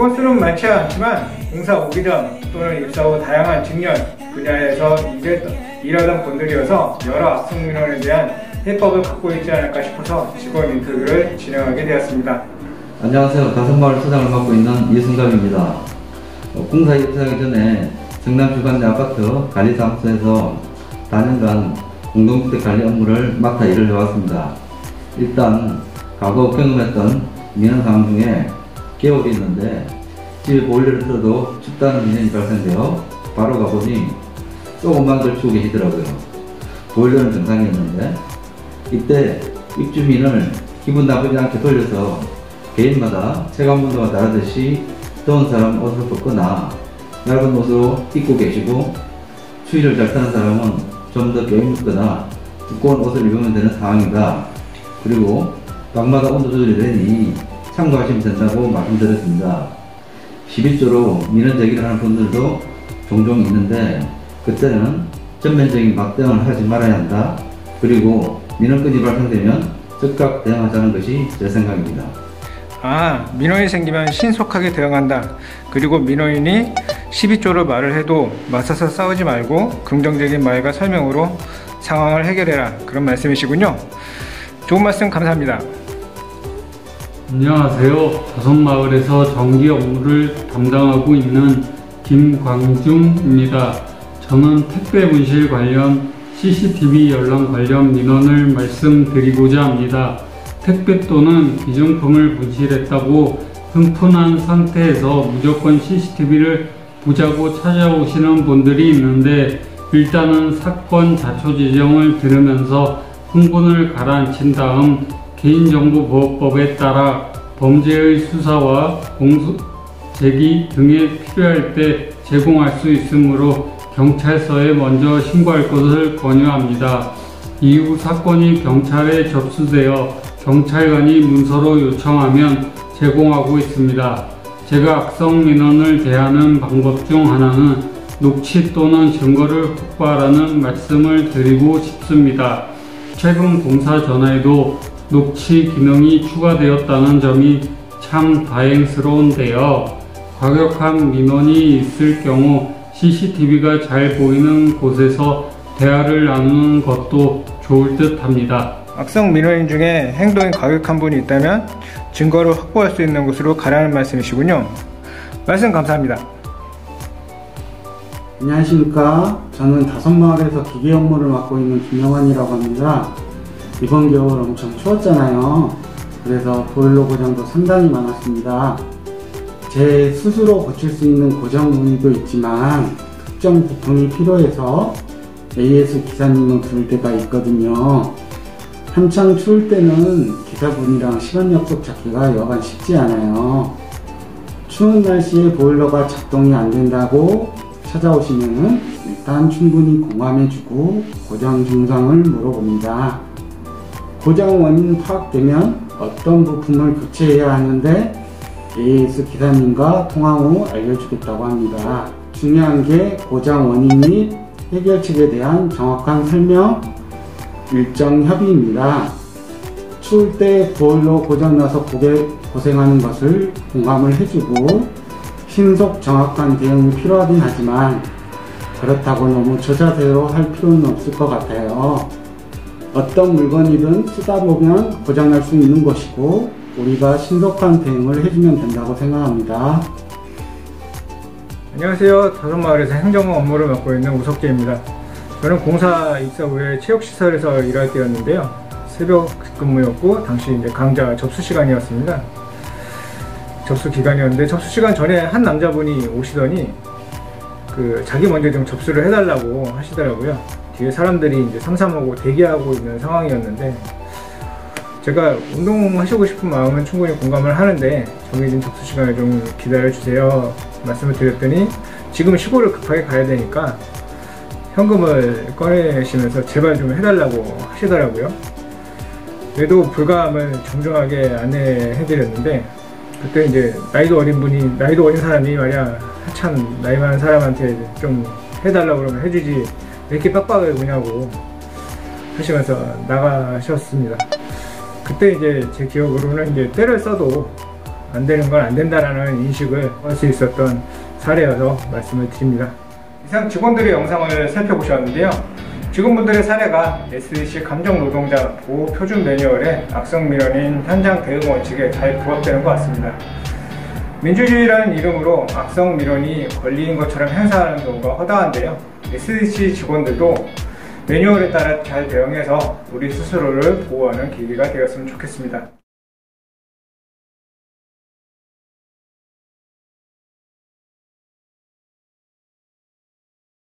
직원 수는 많지 않지만 공사 오기 전 또는 입사 후 다양한 직렬 분야에서 일하던 분들이어서 여러 악성 민원에 대한 해법을 갖고 있지 않을까 싶어서 직원 인터뷰를 진행하게 되었습니다. 안녕하세요. 다섯마을 소장을 맡고 있는 이승감입니다. 공사 입사하기 전에 성남 주간내 아파트 관리사무소에서 4년간 공동주택 관리 업무를 맡아 일을 해왔습니다. 일단 과거 경험했던 민원 상황 중에 개업이 있는데 집에 보일러를 틀어도 춥다는 민원이 발생되어 바로 가보니 조금만 걸치고 계시더라고요. 보일러는 정상이었는데 이때 입주민을 기분 나쁘지 않게 돌려서 개인마다 체감온도가 다르듯이 더운 사람 옷을 벗거나 얇은 옷으로 입고 계시고 추위를 잘 타는 사람은 좀 더 껴입거나 두꺼운 옷을 입으면 되는 상황이다. 그리고 방마다 온도 조절이 되니 참고하시면 된다고 말씀드렸습니다. 11조로 민원 제기를 하는 분들도 종종 있는데 그때는 전면적인 막대응을 하지 말아야 한다. 그리고 민원건이 발생되면 즉각 대응하자는 것이 제 생각입니다. 민원이 생기면 신속하게 대응한다. 그리고 민원인이 12조로 말을 해도 맞서서 싸우지 말고 긍정적인 말과 설명으로 상황을 해결해라. 그런 말씀이시군요. 좋은 말씀 감사합니다. 안녕하세요. 다섯마을에서 정기 업무를 담당하고 있는 김광중입니다. 저는 택배 분실 관련 CCTV 열람 관련 민원을 말씀드리고자 합니다. 택배 또는 기증품을 분실했다고 흥분한 상태에서 무조건 CCTV를 보자고 찾아오시는 분들이 있는데 일단은 사건 자초 지정을 들으면서 흥분을 가라앉힌 다음 개인정보보호법에 따라 범죄의 수사와 공소 제기 등에 필요할 때 제공할 수 있으므로 경찰서에 먼저 신고할 것을 권유합니다. 이후 사건이 경찰에 접수되어 경찰관이 문서로 요청하면 제공하고 있습니다. 제가 악성 민원을 대하는 방법 중 하나는 녹취 또는 증거를 확보하라는 말씀을 드리고 싶습니다. 최근 공사 전화에도 녹취 기능이 추가되었다는 점이 참 다행스러운데요. 과격한 민원이 있을 경우 CCTV가 잘 보이는 곳에서 대화를 나누는 것도 좋을 듯 합니다. 악성 민원인 중에 행동이 과격한 분이 있다면 증거를 확보할 수 있는 곳으로 가라는 말씀이시군요. 말씀 감사합니다. 안녕하십니까. 저는 다섯마을에서 기계 업무를 맡고 있는 김영환이라고 합니다. 이번 겨울 엄청 추웠잖아요. 그래서 보일러 고장도 상당히 많았습니다. 제 스스로 고칠 수 있는 고장 문의도 있지만 특정 부품이 필요해서 AS 기사님을 부를 때가 있거든요. 한창 추울 때는 기사분이랑 시간 약속 잡기가 여간 쉽지 않아요. 추운 날씨에 보일러가 작동이 안 된다고 찾아오시면은 일단 충분히 공감해주고 고장 증상을 물어봅니다. 고장 원인 파악되면 어떤 부품을 교체해야 하는데 AS 기사님과 통화 후 알려주겠다고 합니다. 중요한 게 고장 원인 및 해결책에 대한 정확한 설명, 일정 협의입니다. 추울 때 보일러 고장나서 고생하는 것을 공감을 해주고 신속 정확한 대응이 필요하긴 하지만 그렇다고 너무 저자세로 할 필요는 없을 것 같아요. 어떤 물건이든 쓰다 보면 고장날 수 있는 것이고 우리가 신속한 대응을 해주면 된다고 생각합니다. 안녕하세요. 다섯마을에서 행정부 업무를 맡고 있는 우석재입니다. 저는 공사 입사 후에 체육시설에서 일할 때였는데요. 새벽 근무였고 당시 이제 강좌 접수 시간이었습니다. 접수 기간이었는데 접수 시간 전에 한 남자분이 오시더니 자기 먼저 좀 접수를 해달라고 하시더라고요. 뒤에 사람들이 이제 삼삼하고 대기하고 있는 상황이었는데 제가 운동하시고 싶은 마음은 충분히 공감을 하는데 정해진 접수 시간을 좀 기다려주세요 말씀을 드렸더니 지금 시골을 급하게 가야 되니까 현금을 꺼내시면서 제발 좀 해달라고 하시더라고요. 그래도 불감을 정중하게 안내해드렸는데 그때 이제 나이도 어린 사람이 말이야 한참 나이 많은 사람한테 좀 해달라고 그러면 해주지 왜 이렇게 빡빡을 구냐고 하시면서 나가셨습니다. 그때 이제 제 기억으로는 이제 때를 써도 안 되는 건 안 된다라는 인식을 할 수 있었던 사례여서 말씀을 드립니다. 이상 직원들의 영상을 살펴보셨는데요. 직원분들의 사례가 SEC 감정노동자 보호 표준 매뉴얼의 악성 민원인 현장 대응 원칙에 잘 부합되는 것 같습니다. 민주주의라는 이름으로 악성 민원이 권리인 것처럼 행사하는 경우가 허다한데요. SEC 직원들도 매뉴얼에 따라 잘 대응해서 우리 스스로를 보호하는 계기가 되었으면 좋겠습니다.